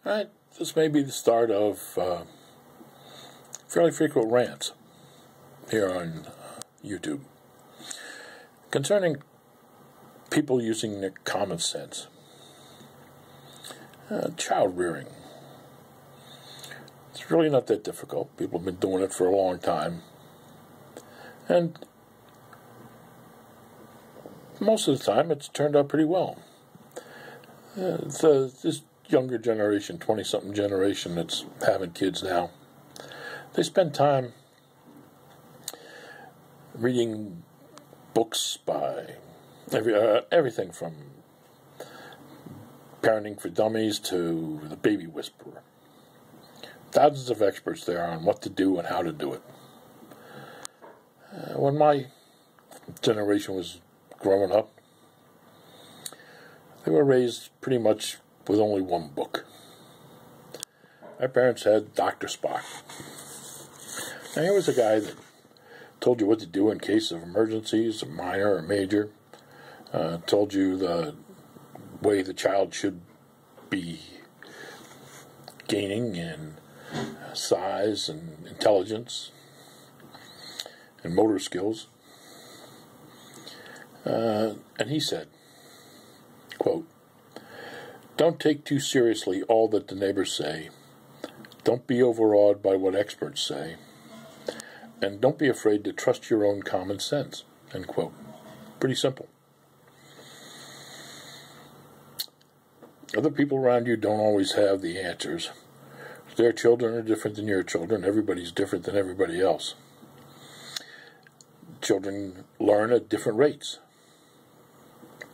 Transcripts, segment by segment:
Alright, this may be the start of fairly frequent rants here on YouTube concerning people using their common sense. Child rearing. It's really not that difficult. People have been doing it for a long time. And most of the time it's turned out pretty well. This younger generation, 20-something generation that's having kids now, they spend time reading books by everything from Parenting for Dummies to The Baby Whisperer. Thousands of experts there on what to do and how to do it. When my generation was growing up, they were raised pretty much with only one book. My parents had Dr. Spock. Now here was a guy that told you what to do in case of emergencies, minor or major, told you the way the child should be gaining in size and intelligence and motor skills. And he said, quote, "Don't take too seriously all that the neighbors say. Don't be overawed by what experts say. And don't be afraid to trust your own common sense." End quote. Pretty simple. Other people around you don't always have the answers. Their children are different than your children. Everybody's different than everybody else. Children learn at different rates.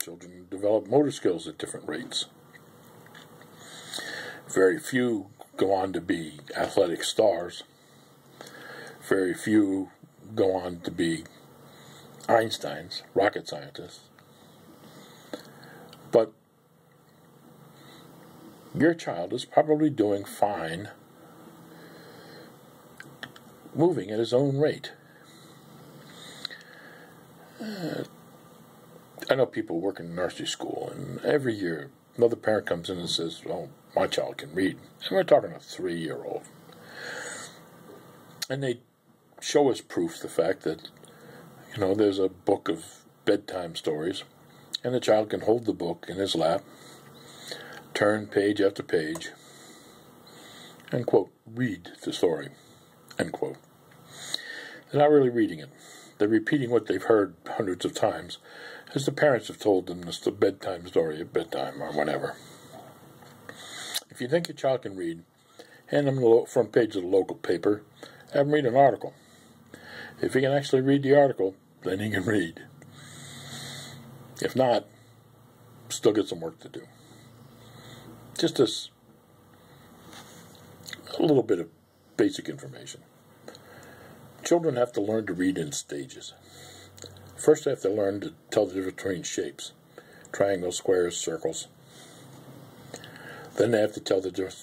Children develop motor skills at different rates. Very few go on to be athletic stars. Very few go on to be Einsteins, rocket scientists. But your child is probably doing fine, moving at his own rate. I know people work in nursery school, and every year another parent comes in and says, "Oh, my child can read." And we're talking a 3-year-old. And they show us proof, the fact that, there's a book of bedtime stories, and the child can hold the book in his lap, turn page after page, and, quote, read the story, end quote. They're not really reading it. They're repeating what they've heard hundreds of times, as the parents have told them it's the bedtime story at bedtime or whatever. If you think your child can read, hand them the front page of the local paper, have them read an article. If he can actually read the article, then he can read. If not, still get some work to do. Just a little bit of basic information. Children have to learn to read in stages. First, they have to learn to tell the difference between shapes: triangles, squares, circles. Then they have to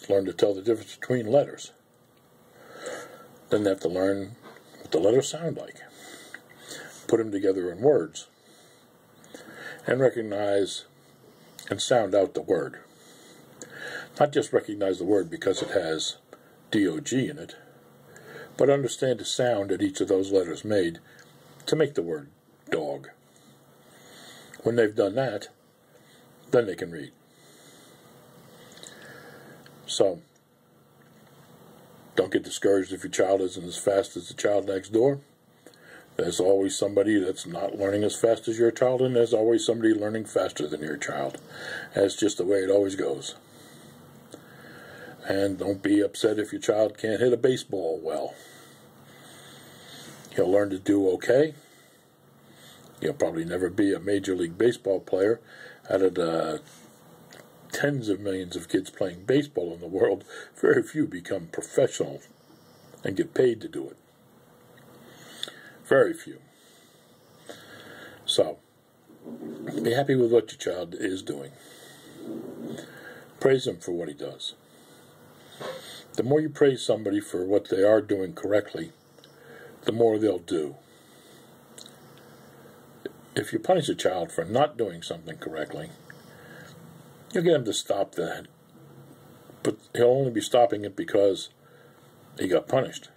learn to tell the difference between letters. Then they have to learn what the letters sound like, put them together in words, and recognize and sound out the word. Not just recognize the word because it has D-O-G in it, but understand the sound that each of those letters made to make the word dog. When they've done that, then they can read. So, don't get discouraged if your child isn't as fast as the child next door. There's always somebody that's not learning as fast as your child, and there's always somebody learning faster than your child. That's just the way it always goes. And don't be upset if your child can't hit a baseball well. He'll learn to do okay. He'll probably never be a Major League Baseball player. Out of the tens of millions of kids playing baseball in the world, very few become professional and get paid to do it. Very few. So, be happy with what your child is doing. Praise him for what he does. The more you praise somebody for what they are doing correctly, the more they'll do. If you punish a child for not doing something correctly, you'll get them to stop that But he'll only be stopping it because he got punished.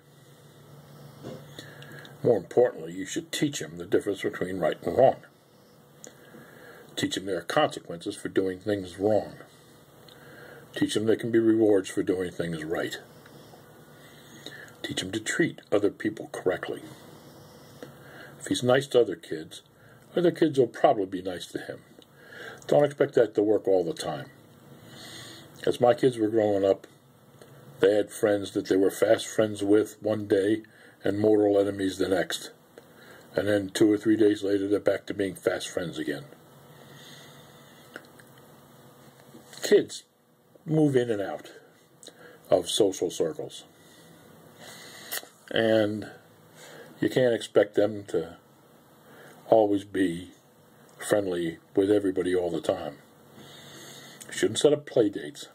More importantly, you should teach him the difference between right and wrong. Teach him there are consequences for doing things wrong. Teach him there can be rewards for doing things right. Teach him to treat other people correctly. If he's nice to other kids will probably be nice to him. Don't expect that to work all the time. As my kids were growing up, they had friends that they were fast friends with one day and mortal enemies the next. And then 2 or 3 days later, they're back to being fast friends again. Kids move in and out of social circles. And you can't expect them to always be friendly with everybody all the time. You shouldn't set up play dates.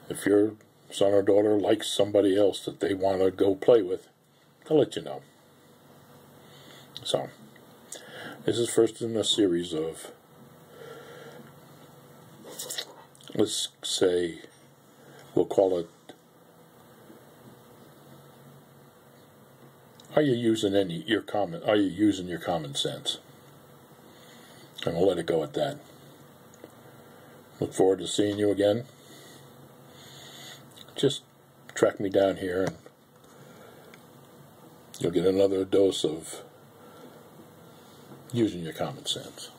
If your son or daughter likes somebody else that they want to go play with, they'll let you know. So, this is first in a series of, let's say, we'll call it, are you using your common sense? And we'll let it go at that. Look forward to seeing you again. Just track me down here and you'll get another dose of using your common sense.